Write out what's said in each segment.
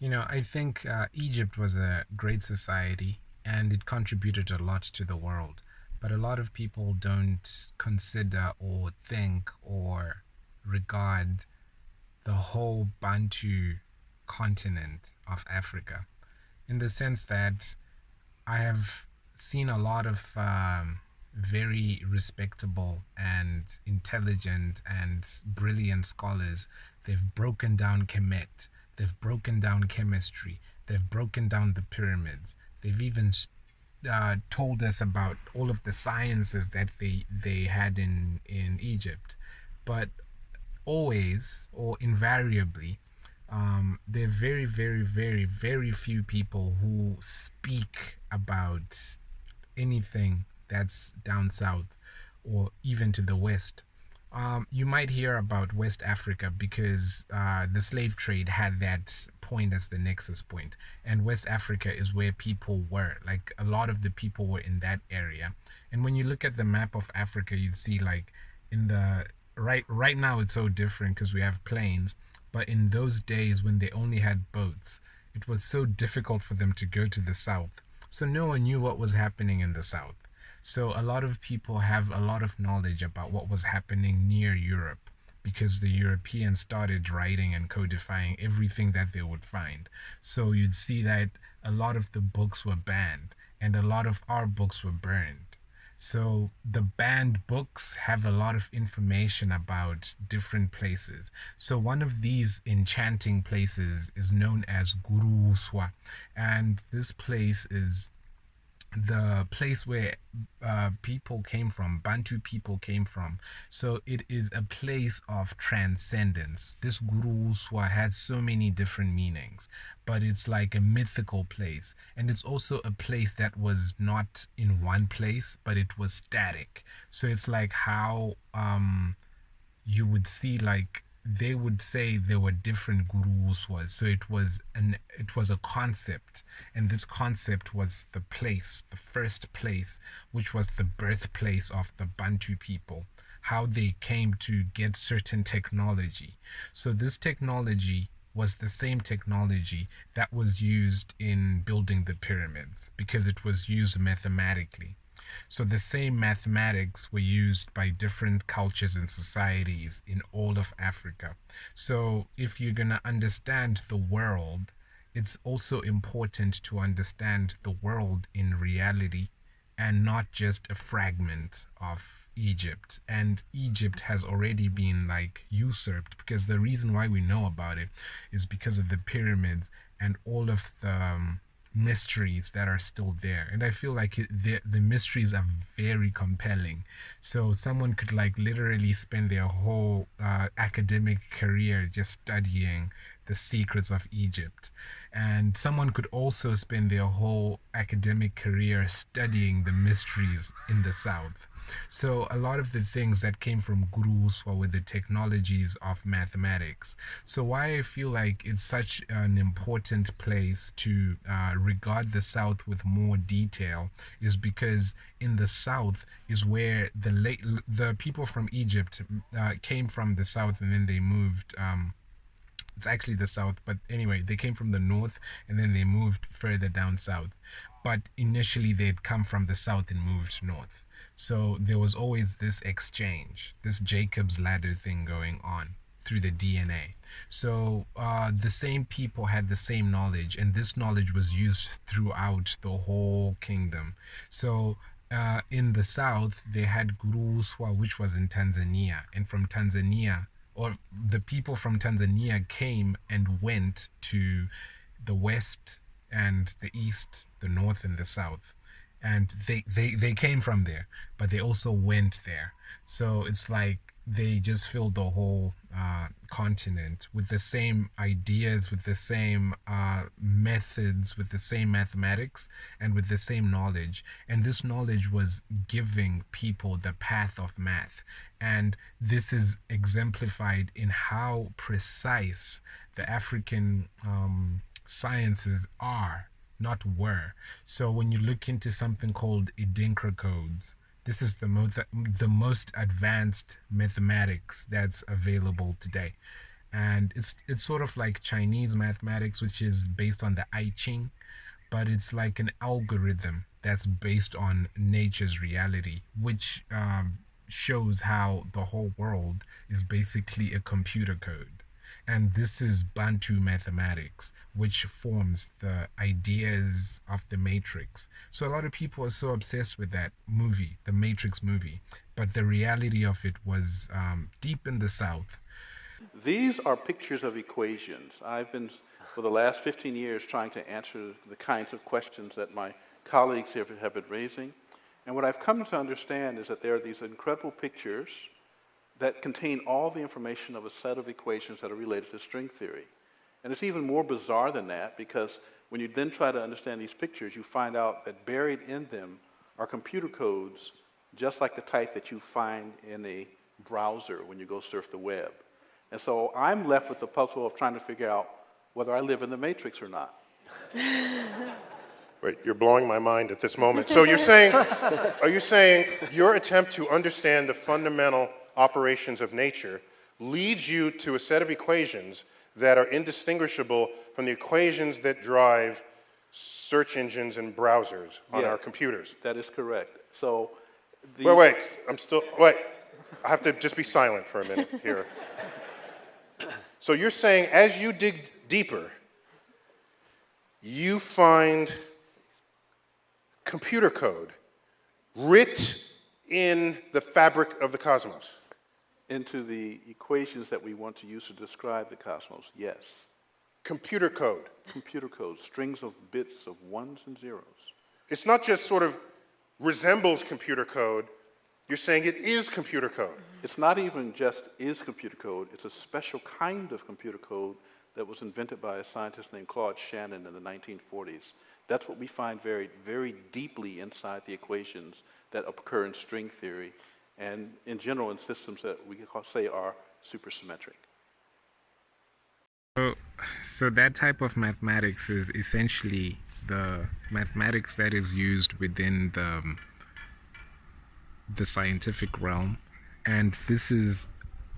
I think Egypt was a great society and it contributed a lot to the world. But a lot of people don't consider or think or regard the whole Bantu continent of Africa in the sense that I have seen a lot of very respectable and intelligent and brilliant scholars. They've broken down Kemet, they've broken down chemistry, they've broken down the pyramids, they've even told us about all of the sciences that they had in Egypt. But always or invariably, there are very, very, very, very few people who speak about anything that's down south or even to the west. You might hear about West Africa because the slave trade had that point as the nexus point, and West Africa is where people were. Like a lot of the people were in that area. And when you look at the map of Africa, you'd see like in the right now it's so different because we have planes, but in those days when they only had boats, it was so difficult for them to go to the south. So no one knew what was happening in the south. So a lot of people have a lot of knowledge about what was happening near Europe because the Europeans started writing and codifying everything that they would find. So you'd see that a lot of the books were banned and a lot of our books were burned. So the banned books have a lot of information about different places. So one of these enchanting places is known as GURUUSWA, and this place is the place where people came from, Bantu people came from. So it is a place of transcendence. This Guru Uswa has so many different meanings, but it's like a mythical place. And it's also a place that was not in one place, but it was static. So it's like how you would see like they would say there were different gurus was so it was a concept, and this concept was the place, the first place, which was the birthplace of the Bantu people, how they came to get certain technology. So this technology was the same technology that was used in building the pyramids because it was used mathematically. So the same mathematics were used by different cultures and societies in all of Africa. So if you're going to understand the world, it's also important to understand the world in reality and not just a fragment of Egypt. And Egypt has already been like usurped because the reason why we know about it is because of the pyramids and all of the mysteries that are still there. And I feel like the mysteries are very compelling. So someone could like literally spend their whole academic career just studying the secrets of Egypt. And someone could also spend their whole academic career studying the mysteries in the South. So a lot of the things that came from gurus were with the technologies of mathematics. So why I feel like it's such an important place to regard the South with more detail is because in the South is where the people from Egypt came from the South, and then they moved. It's actually the South, but anyway, they came from the North and then they moved further down South. But initially, they'd come from the South and moved North. So there was always this exchange, this Jacob's ladder thing going on through the DNA. So the same people had the same knowledge, and this knowledge was used throughout the whole kingdom. So in the south, they had GURUUSWA, which was in Tanzania, and from Tanzania, or the people from Tanzania came and went to the west and the east, the north and the south, and they came from there, but they also went there. So it's like they just filled the whole continent with the same ideas, with the same methods, with the same mathematics, and with the same knowledge. And this knowledge was giving people the path of math. And this is exemplified in how precise the African sciences are, not were. So when you look into something called Idinkra codes, this is the most advanced mathematics that's available today. and it's sort of like Chinese mathematics, which is based on the I Ching, but it's like an algorithm that's based on nature's reality, which shows how the whole world is basically a computer code. And this is Bantu mathematics, which forms the ideas of the Matrix. So a lot of people are so obsessed with that movie, the Matrix movie, but the reality of it was deep in the South. These are pictures of equations. I've been, for the last 15 years, trying to answer the kinds of questions that my colleagues here have been raising. And what I've come to understand is that there are these incredible pictures that contain all the information of a set of equations that are related to string theory. And it's even more bizarre than that, because when you then try to understand these pictures, you find out that buried in them are computer codes just like the type that you find in a browser when you go surf the web. And so I'm left with the puzzle of trying to figure out whether I live in the Matrix or not. Wait, you're blowing my mind at this moment. So you're saying, are you saying your attempt to understand the fundamental operations of nature leads you to a set of equations that are indistinguishable from the equations that drive search engines and browsers on our computers? That is correct. So wait, wait. I have to just be silent for a minute here. So you're saying as you dig deeper, you find computer code writ in the fabric of the cosmos. Into the equations that we want to use to describe the cosmos, yes. Computer code. Computer code, strings of bits of ones and zeros. It's not just sort of resembles computer code, you're saying it is computer code. It's not even just is computer code, it's a special kind of computer code that was invented by a scientist named Claude Shannon in the 1940s. That's what we find very, very deeply inside the equations that occur in string theory and in general in systems that we can say are supersymmetric. So that type of mathematics is essentially the mathematics that is used within the scientific realm, and this is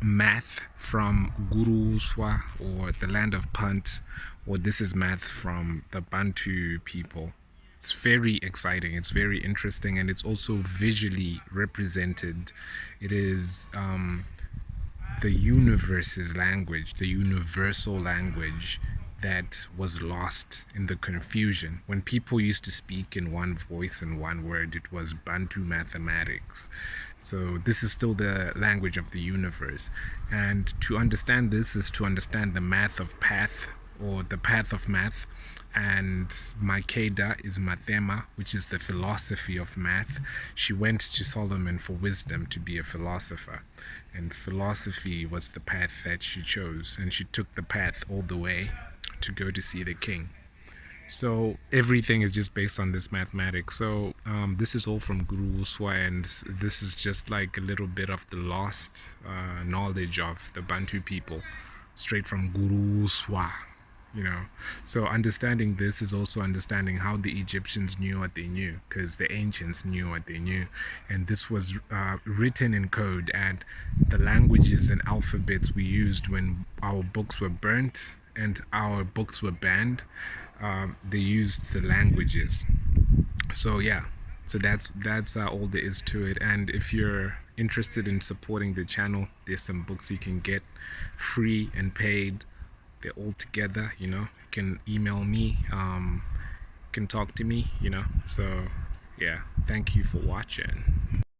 math from GURUUSWA, or the land of Punt, or this is math from the Bantu people. It's very exciting, it's very interesting, and it's also visually represented. It is the universe's language, the universal language that was lost in the confusion. When people used to speak in one voice and one word, it was Bantu mathematics. So this is still the language of the universe. And to understand this is to understand the math of path, or the path of math. And Makeda is Mathema, which is the philosophy of math. She went to Solomon for wisdom to be a philosopher, and philosophy was the path that she chose, and she took the path all the way to go to see the king. So everything is just based on this mathematics. So this is all from GURUUSWA, and this is just like a little bit of the lost knowledge of the Bantu people, straight from GURUUSWA. So understanding this is also understanding how the Egyptians knew what they knew, because the ancients knew what they knew, and this was written in code. And the languages and alphabets we used when our books were burnt and our books were banned, they used the languages. So yeah, so that's all there is to it. And if you're interested in supporting the channel, there's some books you can get free and paid. They're all together, you can email me, can talk to me, so yeah, thank you for watching.